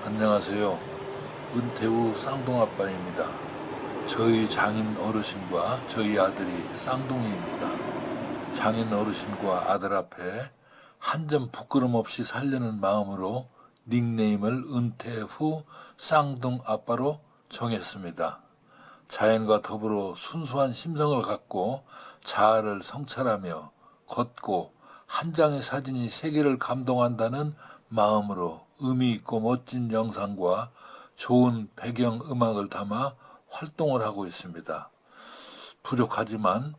안녕하세요. 은퇴 후 쌍둥아빠입니다. 저희 장인 어르신과 저희 아들이 쌍둥이입니다. 장인 어르신과 아들 앞에 한 점 부끄럼 없이 살려는 마음으로 닉네임을 은퇴 후 쌍둥아빠로 정했습니다. 자연과 더불어 순수한 심성을 갖고 자아를 성찰하며 걷고 한 장의 사진이 세계를 감동한다는 마음으로 의미 있고 멋진 영상과 좋은 배경 음악을 담아 활동을 하고 있습니다. 부족하지만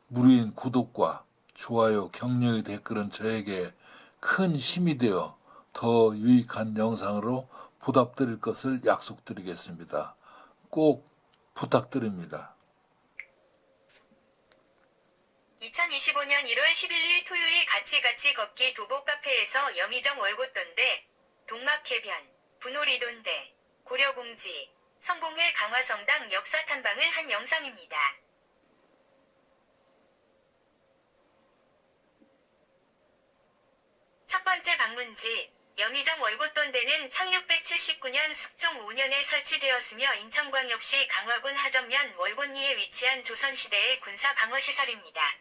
무료인 구독과 좋아요, 격려의 댓글은 저에게 큰 힘이 되어 더 유익한 영상으로 보답드릴 것을 약속드리겠습니다. 꼭 부탁드립니다. 2025년 1월 11일 토요일 같이 걷기 도보 카페에서 여미정 월곶돈대, 동막해변, 분오리돈대, 고려공지, 성공회 강화성당 역사 탐방을 한 영상입니다. 첫 번째 방문지, 여미정 월곶돈대는 1679년 숙종 5년에 설치되었으며 인천광역시 강화군 하정면 월곶리에 위치한 조선시대의 군사 방어시설입니다.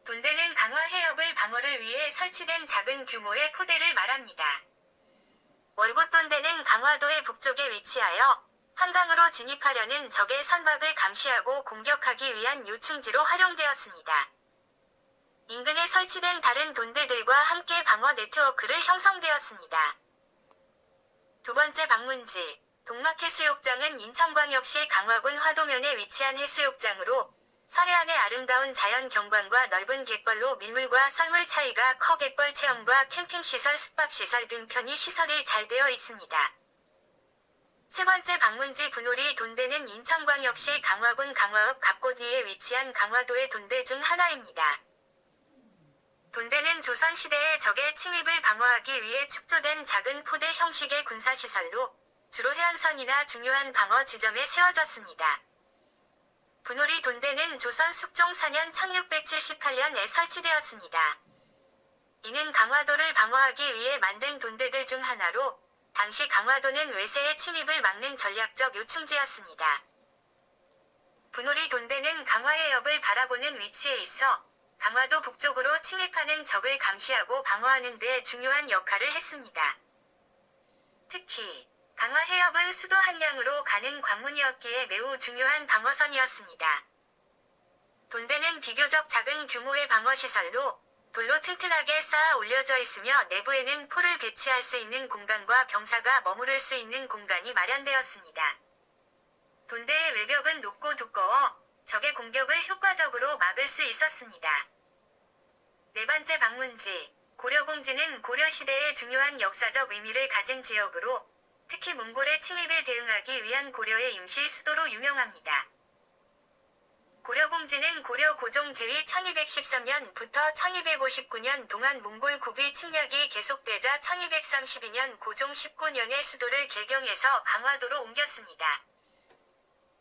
돈대는 강화 해협의 방어를 위해 설치된 작은 규모의 포대를 말합니다. 월곶돈대는 강화도의 북쪽에 위치하여 한강으로 진입하려는 적의 선박을 감시하고 공격하기 위한 요충지로 활용되었습니다. 인근에 설치된 다른 돈대들과 함께 방어 네트워크를 형성되었습니다. 두 번째 방문지, 동막해수욕장은 인천광역시 강화군 화도면에 위치한 해수욕장으로 서해안의 아름다운 자연 경관과 넓은 갯벌로 밀물과 썰물 차이가 커 갯벌 체험과 캠핑시설, 숙박시설 등 편의 시설이 잘 되어 있습니다. 세 번째 방문지 분오리 돈대는 인천광역시 강화군 강화읍 갑곶리에 위치한 강화도의 돈대 중 하나입니다. 돈대는 조선시대의 적의 침입을 방어하기 위해 축조된 작은 포대 형식의 군사시설로 주로 해안선이나 중요한 방어 지점에 세워졌습니다. 분오리 돈대는 조선 숙종 4년 1678년에 설치되었습니다. 이는 강화도를 방어하기 위해 만든 돈대들 중 하나로 당시 강화도는 외세의 침입을 막는 전략적 요충지였습니다. 분오리 돈대는 강화해협을 바라보는 위치에 있어 강화도 북쪽으로 침입하는 적을 감시하고 방어하는 데 중요한 역할을 했습니다. 특히 강화 해협은 수도 한양으로 가는 관문이었기에 매우 중요한 방어선이었습니다. 돈대는 비교적 작은 규모의 방어시설로 돌로 튼튼하게 쌓아 올려져 있으며 내부에는 포를 배치할 수 있는 공간과 병사가 머무를 수 있는 공간이 마련되었습니다. 돈대의 외벽은 높고 두꺼워 적의 공격을 효과적으로 막을 수 있었습니다. 네 번째 방문지, 고려공지는 고려시대의 중요한 역사적 의미를 가진 지역으로 특히 몽골의 침입에 대응하기 위한 고려의 임시 수도로 유명합니다. 고려공지는 고려 고종 제위 1213년부터 1259년 동안 몽골 국의 침략이 계속되자 1232년 고종 19년에 수도를 개경해서 강화도로 옮겼습니다.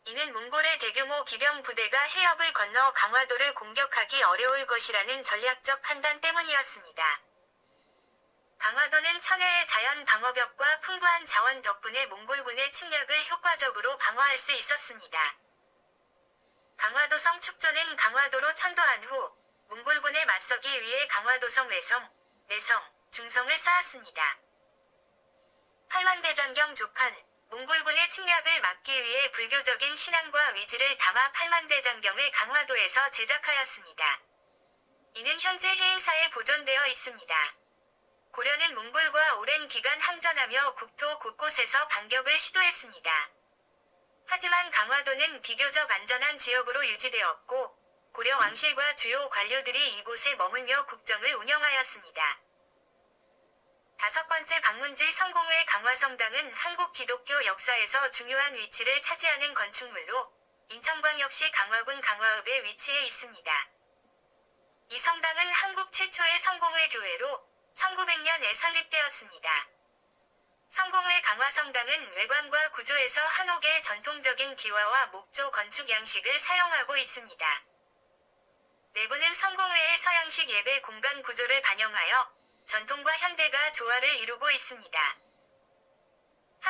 이는 몽골의 대규모 기병 부대가 해협을 건너 강화도를 공격하기 어려울 것이라는 전략적 판단 때문이었습니다. 강화도는 천혜의 자연 방어벽과 풍부한 자원 덕분에 몽골군의 침략을 효과적으로 방어할 수 있었습니다. 강화도성 축조는 강화도로 천도한 후 몽골군에 맞서기 위해 강화도성 외성, 내성, 중성을 쌓았습니다. 팔만대장경 조판, 몽골군의 침략을 막기 위해 불교적인 신앙과 위지를 담아 팔만대장경을 강화도에서 제작하였습니다. 이는 현재 해인사에 보존되어 있습니다. 고려는 몽골과 오랜 기간 항전하며 국토 곳곳에서 반격을 시도했습니다. 하지만 강화도는 비교적 안전한 지역으로 유지되었고 고려 왕실과 주요 관료들이 이곳에 머물며 국정을 운영하였습니다. 다섯 번째 방문지 성공회 강화성당은 한국 기독교 역사에서 중요한 위치를 차지하는 건축물로 인천광역시 강화군 강화읍에 위치해 있습니다. 이 성당은 한국 최초의 성공회 교회로 1900년에 설립되었습니다. 성공회 강화성당은 외관과 구조에서 한옥의 전통적인 기와와 목조 건축 양식을 사용하고 있습니다. 내부는 성공회의 서양식 예배 공간 구조를 반영하여 전통과 현대가 조화를 이루고 있습니다.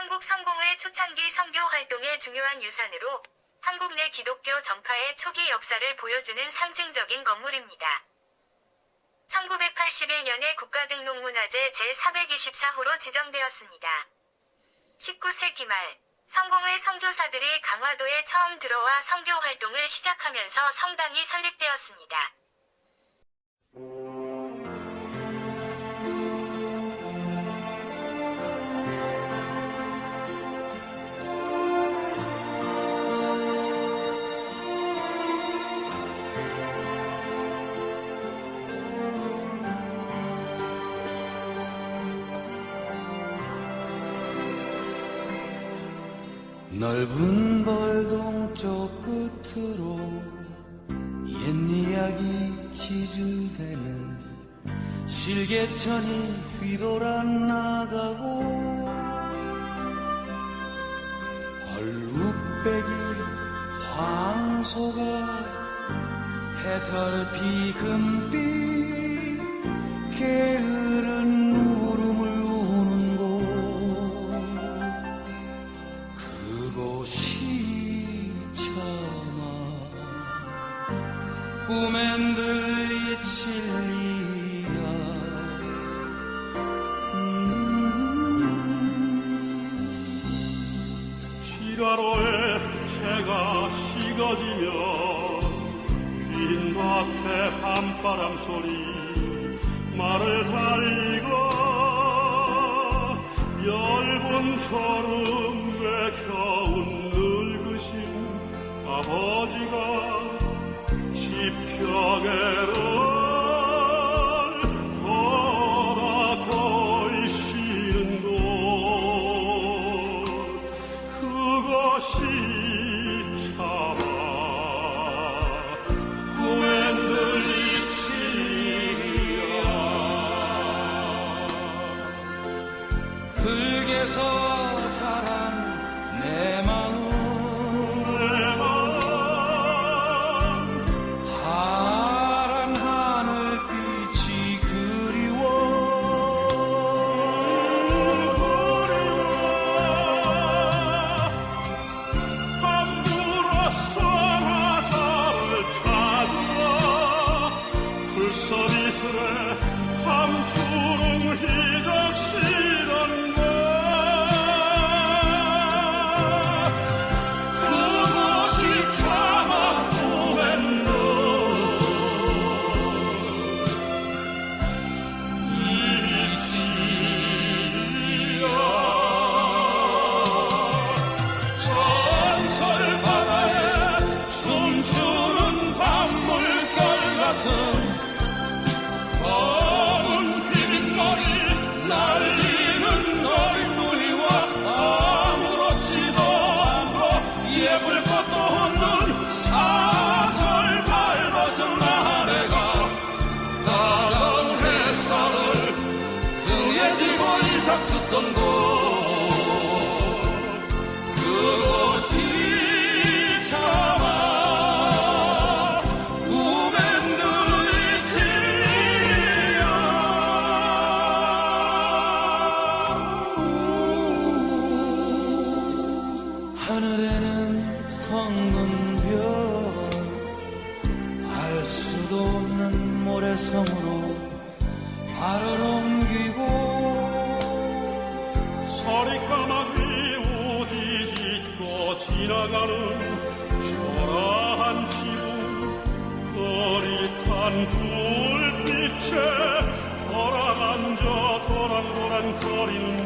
한국 성공회 초창기 선교 활동의 중요한 유산으로 한국 내 기독교 전파의 초기 역사를 보여주는 상징적인 건물입니다. 1981년에 국가등록문화재 제424호로 지정되었습니다. 19세기 말 성공회 선교사들이 강화도에 처음 들어와 선교 활동을 시작하면서 성당이 설립되었습니다. 넓은 벌동 쪽 끝으로 옛 이야기 지줄대는 실개천이 휘돌아 나가고 얼룩배기 황소가 해설피 금빛 게으른 울음을 우는 곳 그곳이 참아 꿈엔 들리칠 리야 지가로에 채가 식어지면 빈 밭에 밤바람 소리 말을 달리고 엷은 졸음에 겨운 늙으신 아버지가 지평에를 돌아 거의 쉬는 곳 그것이 참아 꿈엔 들리치리야 흙에서 자란 내 마음 파란 하늘빛이 그리워 함부로써 화살을 찾으러 불서비스레 함주름 희적시던 것 그곳이 참아 구했노 전설 바다에 춤추는 밤물결 같은 검은 휘빈머리 날리는 어린 누이와 아무렇지도 않고 예쁠 것도 없는 사절 밟아서 나래가 따가운 햇살을 등에 지고 이삭 듣던 곳 그곳이 참아 꿈엔 들리지야 하늘에는 성근별 알 수도 없는 모래성으로 발을 옮기고 서리까마귀 우지짓고 지나가는 초라한 지붕 흐릿한 불빛에 돌아앉아 도란도란 거리는